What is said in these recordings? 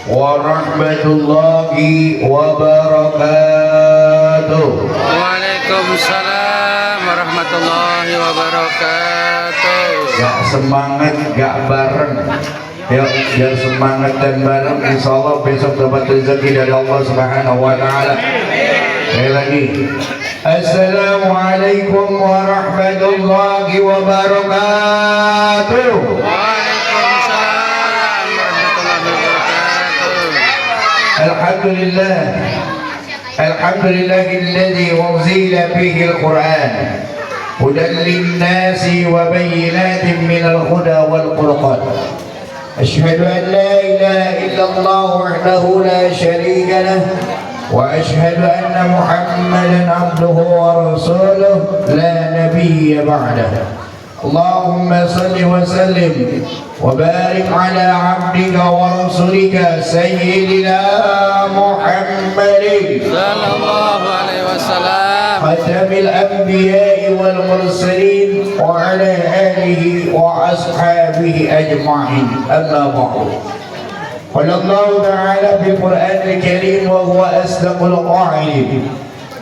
warahmatullahi wabarakatuh. Waalaikumsalam warahmatullahi wabarakatuh. Gak semangat, gak bareng. Yuk, biar semangat dan bareng. Insyaallah besok dapat rezeki dari Allah Subhanahu wa Ta'ala. Sekali lagi, assalamualaikum warahmatullahi wabarakatuh. Waalaikumsalam warahmatullahi wabarakatuh. Alhamdulillah. Alhamdulillahilladzi unzila fihi al-Qur'an hudan lin-nasi wa bayyinatin minal huda wal furqan. Asyhadu an la ilaha illallah wahdahu la syarika lah wa asyhadu anna Muhammadan abduhu wa rasuluh la nabiyya ba'dah. Allahumma salli wa sallim wa barik ala abdika wa rasulika sayyidina Muhammadin Sallallahu alaihi wasallam. khatamil anbiya'i wal mursalin wa ala alihi wa ashabihi ajma'in. Amma ba'du. Qala Allah ta'ala fil Qur'anil Karim wa huwa asdaqul qa'ilin.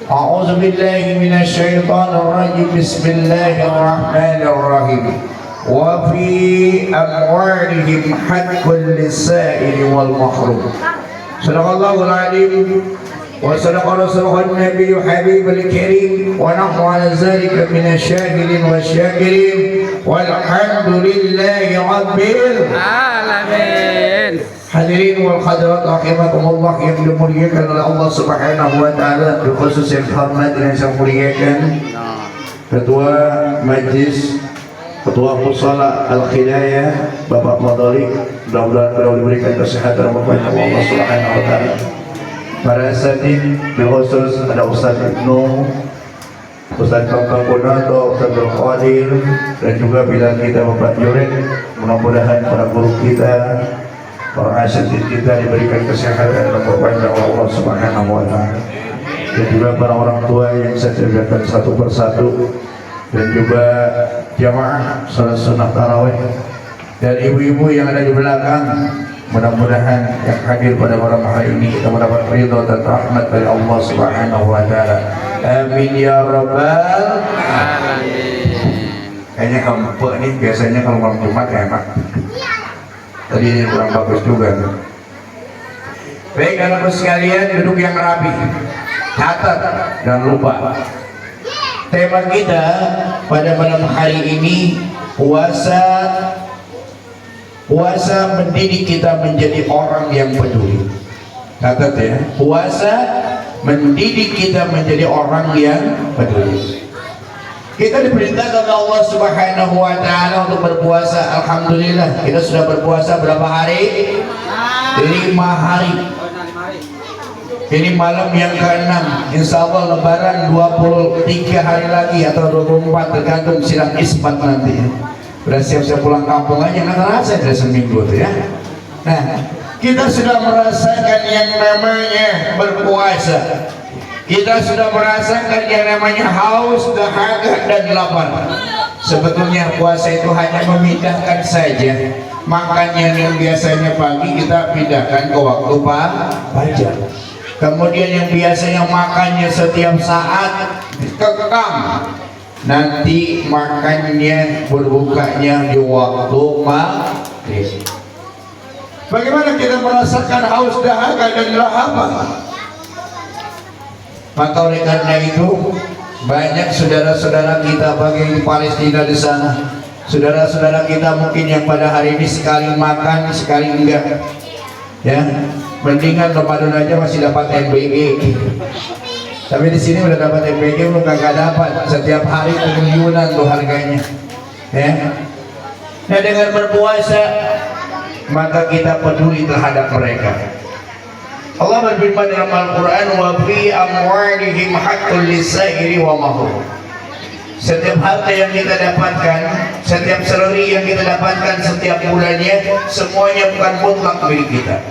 A'udzu billahi minasy syaithanir rajim. Bismillahirrahmanir rahim. Wa fi amwalihim haqqul lis-sa'ili wal mahrum. Sadaqallahul alim wa sadaqa rasuluhun nabiyyu habibul karim wa nahnu 'ala dzalika minasy-syahidin wasyakirin walhamdulillahi rabbil Alamin. hadirin wal hadirat rahimakumullah yang dimuliakan oleh Allah Subhanahu wa Ta'ala, khusus yang hormat dan saya muliakan Ketua Majlis, Ketua Musala Al-Hidayah Bapak Madali, mudah-mudahan beliau diberikan kesehatan berbanyak Allah Subhanahu wa Ta'ala. Para asatidz, khusus ada Ustaz Ibnu, Ustaz Kakak Kunato, Ustaz Al-Qadir, dan juga bila kita Bapak Jurid. Mudah-mudahan para guru kita, para asatidz kita diberikan kesehatan dan berbanyak Allah Subhanahu wa Ta'ala. Dan juga para orang tua yang saya ceritakan satu persatu, dan juga jamaah salat sunnah tarawih, dan ibu-ibu yang ada di belakang. Mudah-mudahan yang hadir pada malam hari ini kita mendapat ridha dan rahmat dari Allah Subhanahu wa Ta'ala. Amin ya rabbal Alamin. Kayaknya kampung ini biasanya kalau malam Jumat ya enak. Tadi ini kurang bagus juga. Baik anak-anak sekalian, duduk yang rapi, catat dan lupa. Tema kita pada malam hari ini puasa mendidik kita menjadi orang yang peduli. Catat ya, puasa mendidik kita menjadi orang yang peduli. Kita diperintahkan oleh Allah Subhanahu wa Ta'ala untuk berpuasa. Alhamdulillah kita sudah berpuasa berapa hari? 5 hari. Ini malam yang ke-6. Insya Allah lebaran 23 hari lagi atau 24 tergantung sidang isbat nanti ya. Udah siap-siap pulang kampung aja, nggak terasa sudah seminggu tuh ya. Nah, kita sudah merasakan yang namanya berpuasa. Kita sudah merasakan yang namanya haus, dahaga, dan lapar. Sebetulnya puasa itu hanya memindahkan saja. Makannya yang biasanya pagi kita pindahkan ke waktu fajar. Kemudian yang biasanya makannya setiap saat kekang, nanti makannya berbukanya di waktu maghrib. Bagaimana kita merasakan haus, dahaga, dan lapar? Maka oleh karena itu banyak saudara-saudara kita bagi di Palestina di sana, saudara-saudara kita mungkin yang pada hari ini sekali makan sekali enggak, ya mendingan Ramadan aja masih dapat MBG. Tapi di sini udah dapat MBG lu kagak dapat, setiap hari triliunan tuh harganya, ya. Nah dengan berpuasa maka kita peduli terhadap mereka. Allah berfirman dalam Al-Quran, wa fi amwalihim haqqul lis-sa'ili wa mahrum. Setiap harta yang kita dapatkan, setiap salary yang kita dapatkan setiap bulannya, semuanya bukan mutlak milik kita,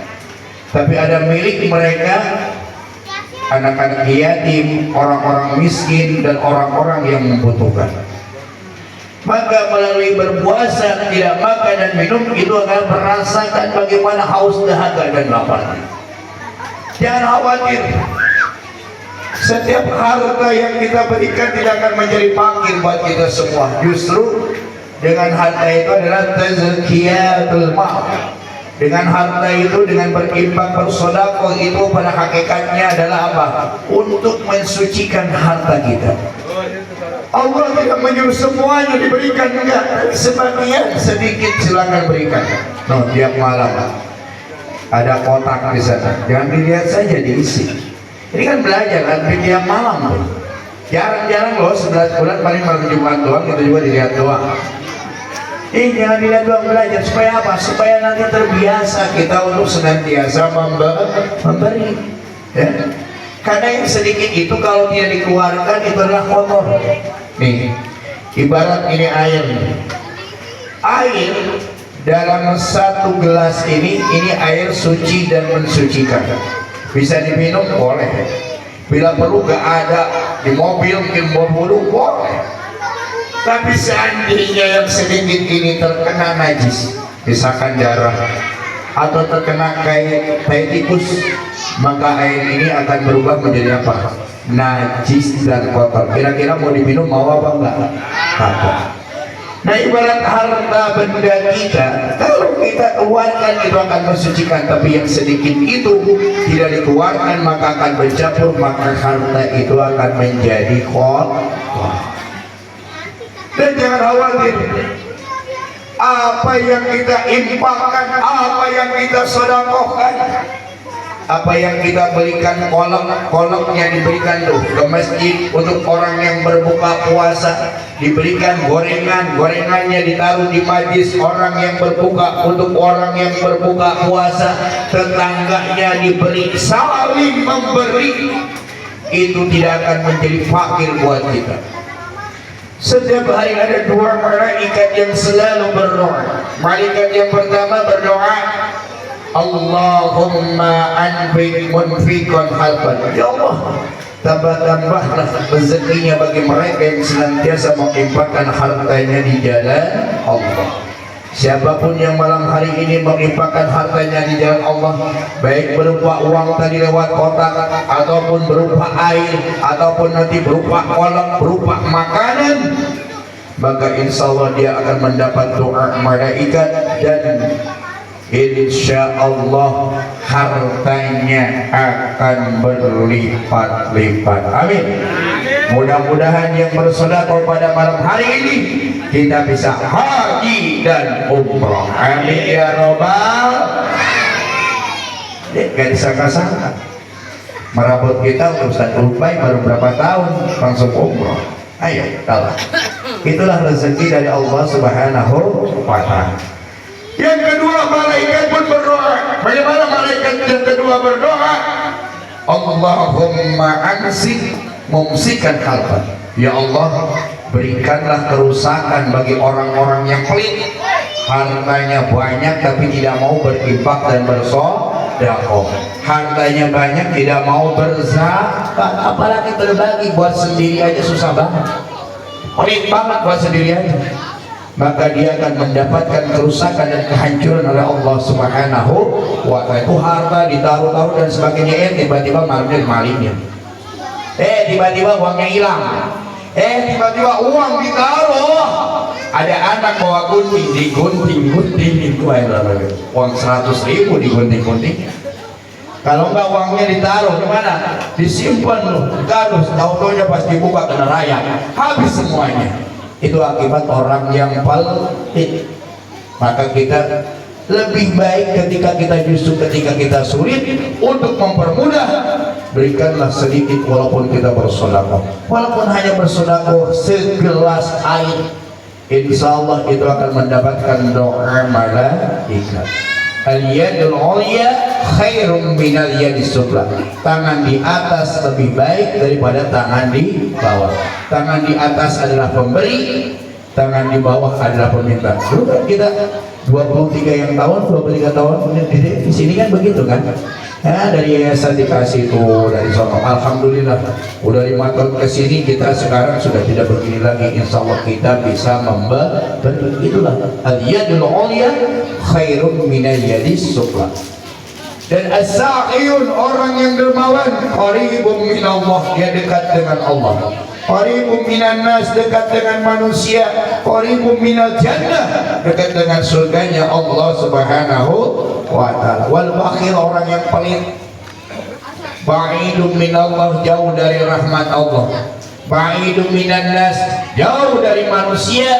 tapi ada milik mereka, anak-anak yatim, orang-orang miskin, dan orang-orang yang membutuhkan. Maka melalui berpuasa, tidak makan dan minum, itu akan merasakan bagaimana haus, dahaga dan laparnya. Jangan khawatir, setiap harta yang kita berikan tidak akan menjadi pangkil buat kita semua. Justru dengan harta itu adalah tazkiyatul mal. Dengan harta itu, dengan berinfak, bersedekah itu pada hakikatnya adalah apa? Untuk mensucikan harta kita. Allah tidak menyuruh semuanya diberikan, enggak. Sebagian sedikit silakan berikan. No, tiap malam ada kotak di sana. Jangan dilihat saja, diisi. Ini kan belajar kan tiap malam tuh. Jarang-jarang loh 11 bulan paling malam Jumat doang, itu juga dilihat doang. Jangan dilihat doang, belajar supaya apa? Supaya nanti terbiasa kita untuk senantiasa memberi. Ya. Karena yang sedikit itu kalau tidak dikeluarkan itu adalah kotor. Nih, ibarat ini air. Air dalam satu gelas ini air suci dan mensucikan. Bisa diminum boleh. Bila perlu gak ada di mobil mungkin buru boleh. Tapi seandainya yang sedikit ini terkena najis, misalkan darah atau terkena tai tikus, maka air ini akan berubah menjadi apa? Najis dan kotor. Kira-kira mau diminum mau apa enggak? Kagak. Nah, ibarat harta benda kita, kalau kita keluarkan itu akan mensucikan, tapi yang sedikit itu tidak dikeluarkan maka akan bercampur, maka harta itu akan menjadi kotor. Dan jangan khawatir, apa yang kita infakkan, apa yang kita sedekahkan, apa yang kita berikan, koloknya diberikan tuh ke masjid untuk orang yang berbuka puasa, diberikan gorengannya ditaruh di majlis orang yang berbuka, untuk orang yang berbuka puasa, tetangganya diberi, saling memberi, itu tidak akan menjadi fakir buat kita. Setiap hari ada dua malaikat yang selalu berdoa. Malaikat yang pertama berdoa, Allahumma anfiq munfiqan halban. Ya Allah, tambah-tambahlah rezekinya bagi mereka yang senantiasa menginfakkan hartanya di jalan Allah. Siapapun yang malam hari ini menginfakkan hartanya di jalan Allah, baik berupa uang tadi lewat kotak, ataupun berupa air, ataupun nanti berupa kolak, berupa makanan, maka insya Allah dia akan mendapat doa malaikat, dan insya Allah hartanya akan berlipat-lipat. Amin. Mudah-mudahan yang bersedekah pada malam hari ini kita bisa haji dan umrah. Amin ya robbal. Gak disangka-sangka merabot kita Ustaz Ubay baru berapa tahun langsung umrah. Ayo kalah. Itulah rezeki dari Allah Subhanahu wa ta'ala. Yang kedua, malaikat pun berdoa. Bagaimana malaikat yang kedua berdoa? Allahumma ansik mumsikan halban. Ya Allah, berikanlah kerusakan bagi orang-orang yang pelit, hartanya banyak tapi tidak mau berinfak dan bersedekah, hartanya banyak tidak mau berzakat, apalagi berbagi, buat sendiri aja susah banget, pelit banget buat sendiri aja. Maka dia akan mendapatkan kerusakan dan kehancuran oleh Allah Subhanahu wa ta'ala. Itu harta ditaruh-taruh dan sebagainya, tiba-tiba malamnya malingnya, tiba-tiba uangnya hilang, tiba-tiba uang ditaruh, ada anak bawa gunting, digunting itu uang 100.000 digunting. Kalau enggak uangnya ditaruh di mana? Disimpan loh, terus tahu-taunya pas dibuka kena raya, habis semuanya. Itu akibat orang yang pelit. Maka kita lebih baik ketika kita sulit, untuk mempermudah, berikanlah sedikit walaupun kita bersedekah, walaupun hanya bersedekah segelas air, insya Allah itu akan mendapatkan doa malaikat. Al-yadul ulya khairum minal yadis sufla. Tangan di atas lebih baik daripada tangan di bawah. Tangan di atas adalah pemberi, tangan di bawah adalah peminta. Dulu kan kita 23 tahun di sini kan begitu kan. Ya, dari yayasan dikasih tuh dari sana. Alhamdulillah udah 5 tahun ke sini kita sekarang sudah tidak begini lagi. Insya Allah kita bisa membantu. Itulah al-yadul ulya khairun minal yadis sufla. Dan as-sa'iyun, orang yang dermawan, qaribun minallah, dia dekat dengan Allah. Qaribun minan nas, dekat dengan manusia. Qaribun minal jannah, dekat dengan surganya Allah Subhanahu wa ta'ala. Wal bakhil, orang yang pelit, ba'idun minallah, jauh dari rahmat Allah. Ba'idun minan nas, jauh dari manusia.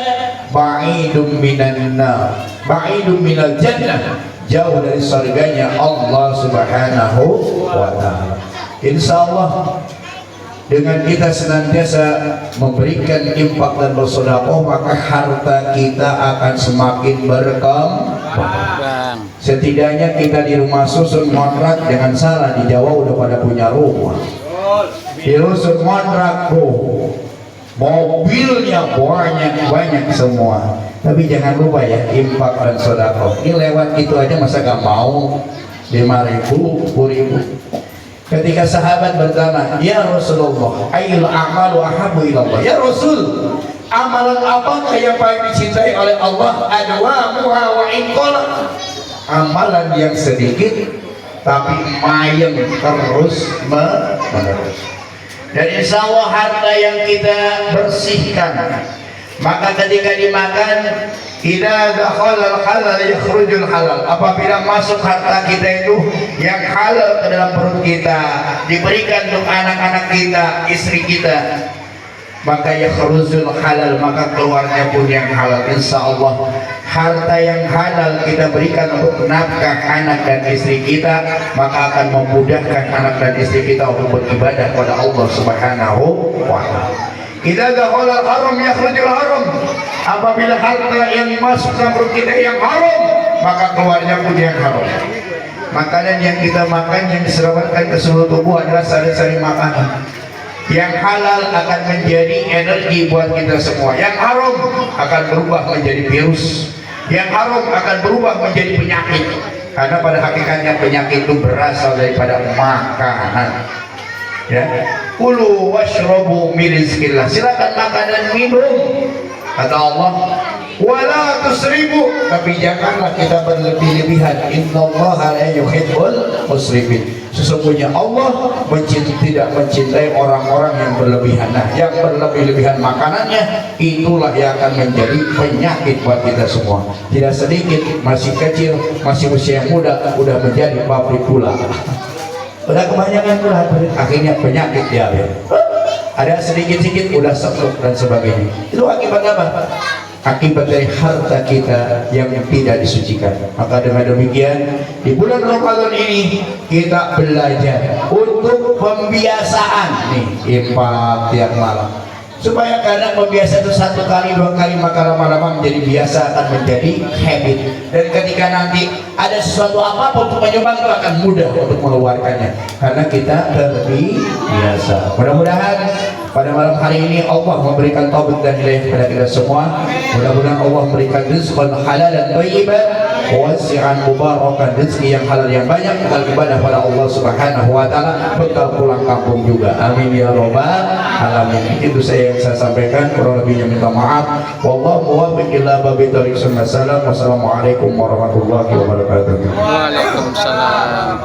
Ba'idun minan nar, ba'idun minal jannah, jauh dari surganya Allah Subhanahu wa ta'ala. Insyaallah dengan kita senantiasa memberikan infak dan bersedekah, maka harta kita akan semakin berkembang. Setidaknya kita di rumah susun kontrak, jangan salah, di Jawa udah pada punya rumah. Di rusun kontrak mobilnya banyak semua. Tapi jangan lupa ya, infak dan sedekah. Ini lewat itu aja masa gak mau 5.000, 10.000. Ketika sahabat bertanya, ya Rasulullah, ayyul a'malu ahabbu ilallah. Ya Rasul, amalan apakah yang paling dicintai oleh Allah? Adwamuha wa inqala. Amalan yang sedikit tapi mayem terus menerus. Dan insya Allah harta yang kita bersihkan, maka ketika dimakan, idza dakhala al-halal yakhrujul halal. Apabila masuk harta kita itu yang halal ke dalam perut kita, diberikan untuk anak-anak kita, istri kita, maka yakhrujul halal, maka keluarnya pun yang halal. Insyaallah harta yang halal kita berikan untuk nafkah anak dan istri kita, maka akan memudahkan anak dan istri kita untuk beribadah kepada Allah Subhanahu wa ta'ala. Idza dakhala al-haram yakhrujul haram. Apabila harta yang masuk dalam perut kita yang haram, maka keluarnya pun yang haram. Makanan yang kita makan, yang diserapkan ke seluruh tubuh adalah sari-sari makanan. Yang halal akan menjadi energi buat kita semua. Yang haram akan berubah menjadi virus. Yang haram akan berubah menjadi penyakit. Karena pada hakikatnya penyakit itu berasal daripada makanan. Ya, kulu washrabu min rizqillah, silakan makan dan minum, kata Allah, wala tusrifu, tapi janganlah kita berlebih-lebihan. Innallaha la yuhibbul musrifin. Sesungguhnya Allah tidak mencintai orang-orang yang berlebihan. Nah, yang berlebih-lebihan makanannya, itulah yang akan menjadi penyakit buat kita semua. Tidak sedikit masih kecil, masih usia muda, udah menjadi pabrik gula. Udah kebanyakan gula, akhirnya penyakit diabetes. Ada sedikit-sedikit udah stroke dan sebagainya. Itu akibat apa? Akibat dari harta kita yang tidak disucikan. Maka dengan demikian di bulan Ramadan ini kita belajar untuk pembiasaan nih infak tiap malam, supaya kadang membiasa itu 1 kali 2 kali, maka lama-lama menjadi biasa, akan menjadi habit. Dan ketika nanti ada sesuatu apapun untuk menyumbang, itu akan mudah untuk mengeluarkannya karena kita terbiasa. Mudah-mudahan pada malam hari ini Allah memberikan taufik dan hidayah kepada kita semua. Mudah-mudahan Allah memberikan rizqan halalan thayyiban, wasi'an mubarakan, rezeki yang halal yang banyak, bekal ibadah pada Allah Subhanahu wa ta'ala, bekal pulang kampung juga. Amin ya rabbal alamin. Itu yang saya sampaikan, kurang lebihnya minta maaf. Wallahu muwaffiq ila babi thariq sunnah. Wassalamualaikum warahmatullahi wabarakatuh. Waalaikumsalam.